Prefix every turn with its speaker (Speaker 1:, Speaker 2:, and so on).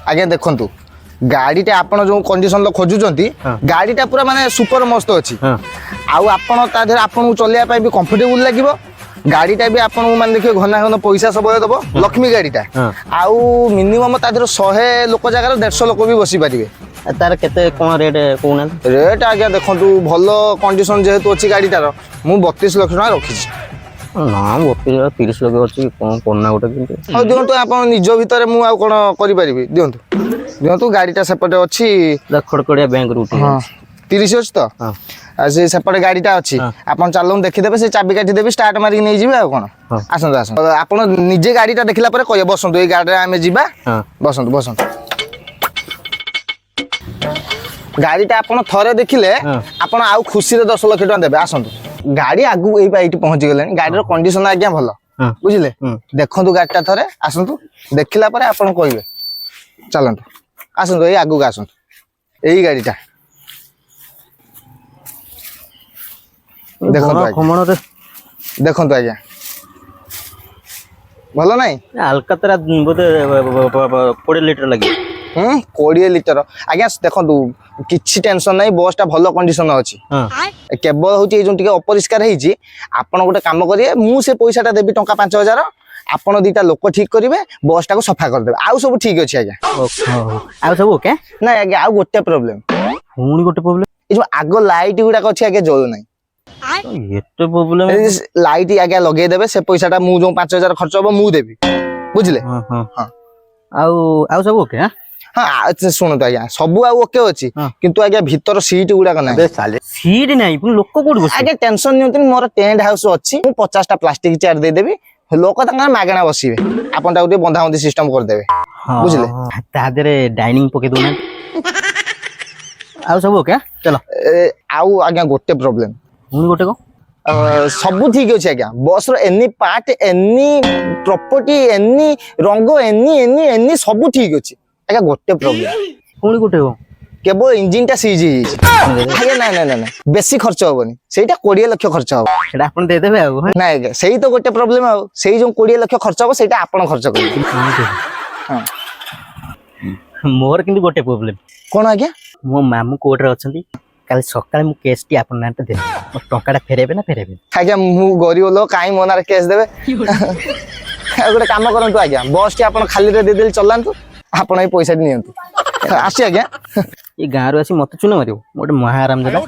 Speaker 1: आज्ञा देखंतु गाड़ीटा आपण जो कंडीशन खोजुचंती गाड़ीटा पूरा माने सुपर मस्त अछि आउ आपण ता देर आपण चलिया पाई भी कंफर्टेबल लागिवो गाड़ीटा भी आपण माने देखियो घना घना पैसा सब दबो लक्ष्मी गाड़ीटा आउ मिनिमम ता देर 100 लोक जगह 150 लोक भी बसी पारिबे
Speaker 2: तार केते कोन रेट कोना
Speaker 1: रेट आज्ञा देखंतु भलो कंडीशन जेहेतु अछि गाड़ीटार मु 32 लाख टका रखिछि
Speaker 2: ना 30 लाख अछि कोन कोना गोटे किंतु
Speaker 1: आ दियंतु आपण निज भितर मु आ कोन करि परिबे दियंतु गाड़ीटा सेपटे अछि
Speaker 2: खड़खड़िया बैंक रूट
Speaker 1: हां 30 अछि तो आ से सेपटे गाड़ीटा अछि आपण चालू देखि देबे से चाबी काटी देबे स्टार्ट मारि नै जिबे आ कोन आसंत आसंत आपण निजे गाड़ीटा देखिला परे कय बसंतु ए गाड़ी रे आमे जिबा बसंतु बसंतु गाड़ीटा आपण थरे देखिले आपण आउ खुशी रे 10 लाख टका देबे आसंतु गाड़ी आगु एई पाइटी पहुंची गेले गाड़ी रो कंडीशन आज्ञा भलो बुझिले देखंतु गाड़ीटा थरे आसंतु देखिला परे आपण कहिबे चलंतु आसंतु एई आगु आसंतु एई गाड़ीटा देखंतु आज्ञा भलो नाही
Speaker 2: अलकतरा बोते 40 लीटर लगे
Speaker 1: 20 लीटर आज्ञा देखंतु किछि टेंशन नाही बसटा भलो कंडीशन अछि केवल होची जो टिके अपरिष्कार हेची आपण गोटे काम करिए मु से पैसाटा देबी टंका 5000 आपण दीटा लोक ठीक करिवे बसटा को सफा कर देबे आउ सब ठीक अछि आज्ञा
Speaker 2: आउ सब ओके
Speaker 1: ना आज्ञा आउ गोटे प्रॉब्लम
Speaker 2: हुनी गोटे प्रॉब्लम
Speaker 1: ए जो आगो लाइट गुडा अछि आज्ञा जळु नाही
Speaker 2: एते प्रॉब्लम
Speaker 1: लाइट आज्ञा लगे देबे से पैसाटा मु जो 5000 खर्च होबो मु देबी बुझले हां हां
Speaker 2: आउ सब ओके हां
Speaker 1: हाँ शुणु आज्ञा सब ओके अच्छी किंतु आज्ञा भीतर सीट गुड़ाक ना
Speaker 2: सीट नहीं पुनी लोक कोड बस
Speaker 1: आज्ञा टेंशन नियंतु मोर टेंट हाउस अच्छी मु 50 टा प्लास्टिक चेयर दे देबी लोक तांका मागणा बसिबे आपन ता उते बंधाबंधी सिस्टम कर देबे बुझले
Speaker 2: ता देरे डाइनिंग पके दोना आउ सब ओके चलो
Speaker 1: आउ आज्ञा गोटे प्रॉब्लम
Speaker 2: हुनी गोटे को
Speaker 1: सब ठीक अछि आज्ञा बस रो एनी पार्ट एनी प्रॉपर्टी एनी रंग एनी सब ठीक अछि आज्ञा गोटे प्रॉब्लम
Speaker 2: कोनी गोटे हो
Speaker 1: केवल इंजिन टा सीज आज्ञा ना ना ना बेसी खर्च होबनी सेटा 20 लाख खर्च हो
Speaker 2: सेटा आपण दे देबे आ
Speaker 1: ना आज्ञा सेही तो गोटे प्रॉब्लम आ सेही जो 20 लाख खर्च हो सेटा आपण खर्च कर हां
Speaker 2: मोर किंतु गोटे प्रॉब्लम
Speaker 1: कोन आज्ञा
Speaker 2: मो मामू कोर्ट रे अछंती काल सकाळे मु केस टी आपण नाते दे मो टंकाटा फेरेबे ना फेरेबे
Speaker 1: आज्ञा मु गरीब लोक काई मोनार केस देबे गोटे काम करंतु आज्ञा बस टी आपण खाली रे दे देल चलांतु आपण ए पैसा नियंतु आसी आज्ञा
Speaker 2: ये गाँव आसी मत चुना मारियो मोटे महाराम देला